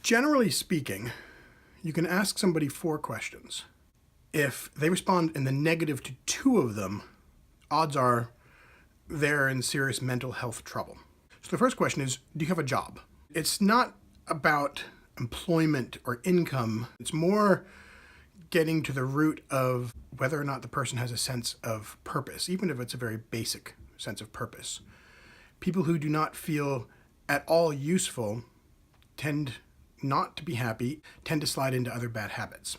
Generally speaking, you can ask somebody 4 questions. If they respond in the negative to 2 of them, odds are they're in serious mental health trouble. So the first question is, do you have a job? It's not about employment or income. It's more getting to the root of whether or not the person has a sense of purpose, even if it's a very basic sense of purpose. People who do not feel at all useful tend not to be happy, tend to slide into other bad habits.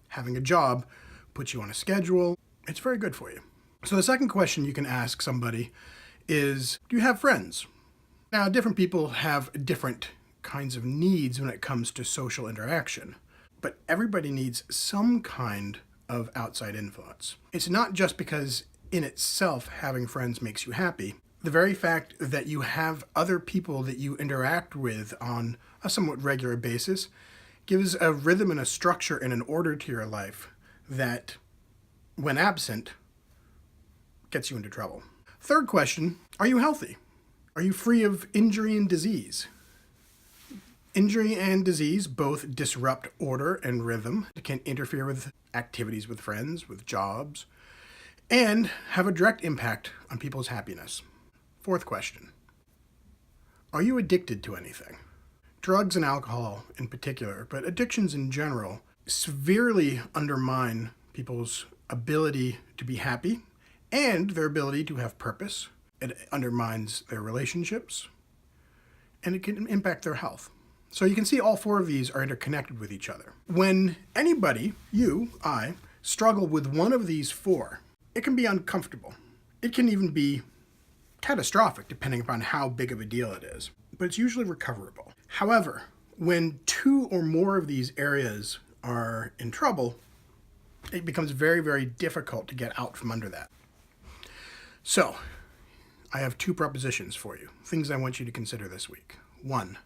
Having a job puts you on a schedule. It's very good for you. So the second question you can ask somebody is, do you have friends? Now, different people have different kinds of needs when it comes to social interaction, but everybody needs some kind of outside influence. It's not just because in itself having friends makes you happy. The very fact that you have other people that you interact with on a somewhat regular basis gives a rhythm and a structure and an order to your life that, when absent, gets you into trouble. Third question, are you healthy? Are you free of injury and disease? Injury and disease both disrupt order and rhythm. It can interfere with activities with friends, with jobs, and have a direct impact on people's happiness. Fourth question, are you addicted to anything? Drugs and alcohol in particular, but addictions in general, severely undermine people's ability to be happy and their ability to have purpose. It undermines their relationships, and it can impact their health. So you can see all 4 of these are interconnected with each other. When anybody, you, I, struggle with one of these 4, it can be uncomfortable. It can even be catastrophic, depending upon how big of a deal it is, but it's usually recoverable. However, when 2 or more of these areas are in trouble, it becomes very, very difficult to get out from under that. So, I have 2 propositions for you, things I want you to consider this week. 1,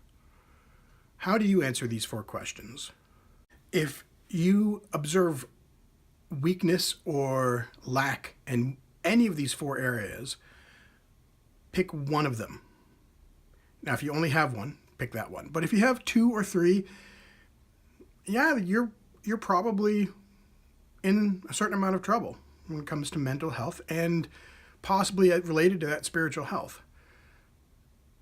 how do you answer these 4 questions? If you observe weakness or lack in any of these 4 areas, pick one of them. Now, if you only have one, pick that one. But if you have 2 or 3, yeah, you're probably in a certain amount of trouble when it comes to mental health and possibly related to that spiritual health.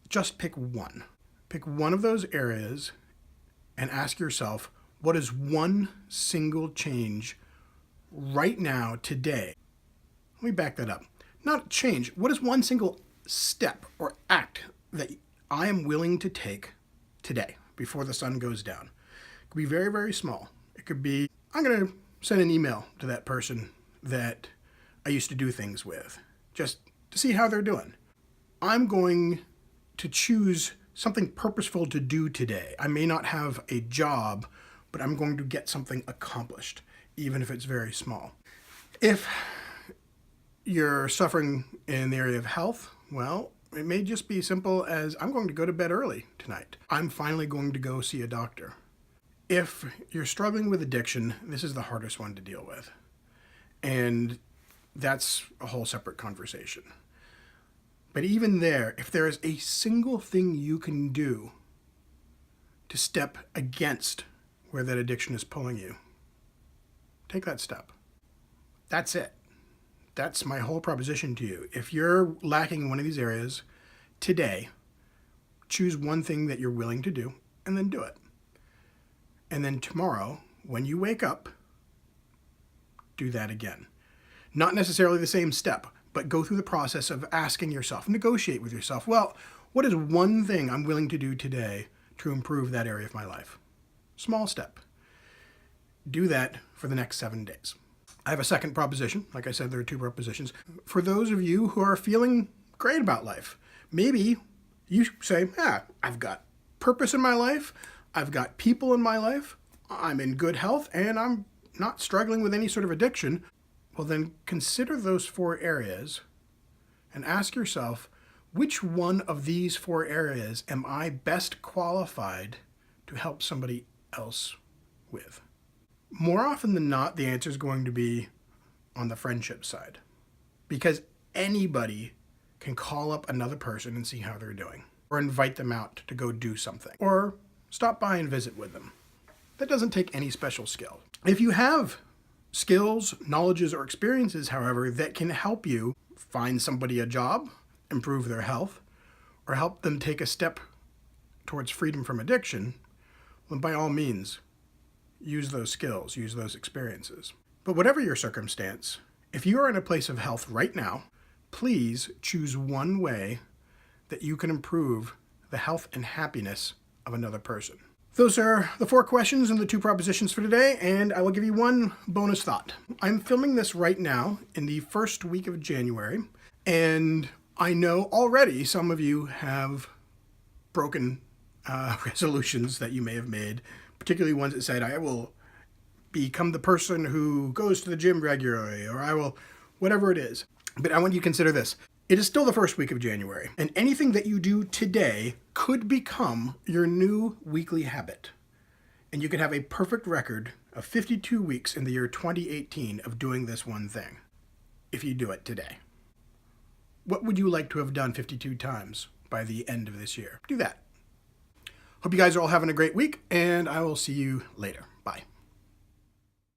Just pick one. Pick one of those areas and ask yourself, what is one single change right now, today? Let me back that up. Not change. What is one single step or act that I am willing to take today before the sun goes down? It could be very, very small. It could be, I'm going to send an email to that person that I used to do things with, just to see how they're doing. I'm going to choose something purposeful to do today. I may not have a job, but I'm going to get something accomplished, even if it's very small. If you're suffering in the area of health, well, it may just be simple as, I'm going to go to bed early tonight. I'm finally going to go see a doctor. If you're struggling with addiction, this is the hardest one to deal with. And that's a whole separate conversation. But even there, if there is a single thing you can do to step against where that addiction is pulling you, take that step. That's it. That's my whole proposition to you. If you're lacking in one of these areas today, choose one thing that you're willing to do and then do it. And then tomorrow, when you wake up, do that again. Not necessarily the same step, but go through the process of asking yourself, negotiate with yourself, well, what is one thing I'm willing to do today to improve that area of my life? Small step. Do that for the next 7 days. I have a second proposition. Like I said, there are 2 propositions. For those of you who are feeling great about life, maybe you say, I've got purpose in my life, I've got people in my life, I'm in good health, and I'm not struggling with any sort of addiction. Well, then consider those 4 areas and ask yourself, which one of these 4 areas am I best qualified to help somebody else with? More often than not, the answer is going to be on the friendship side, because anybody can call up another person and see how they're doing, or invite them out to go do something, or stop by and visit with them. That doesn't take any special skill. If you have skills, knowledges, or experiences, however, that can help you find somebody a job, improve their health, or help them take a step towards freedom from addiction, then by all means, use those skills, use those experiences. But whatever your circumstance, if you are in a place of health right now, please choose one way that you can improve the health and happiness of another person. Those are the 4 questions and the 2 propositions for today, and I will give you one bonus thought. I'm filming this right now in the first week of January, and I know already some of you have broken resolutions that you may have made, particularly ones that said, I will become the person who goes to the gym regularly, or I will, whatever it is. But I want you to consider this. It is still the first week of January, and anything that you do today could become your new weekly habit. And you could have a perfect record of 52 weeks in the year 2018 of doing this one thing, if you do it today. What would you like to have done 52 times by the end of this year? Do that. Hope you guys are all having a great week, and I will see you later. Bye.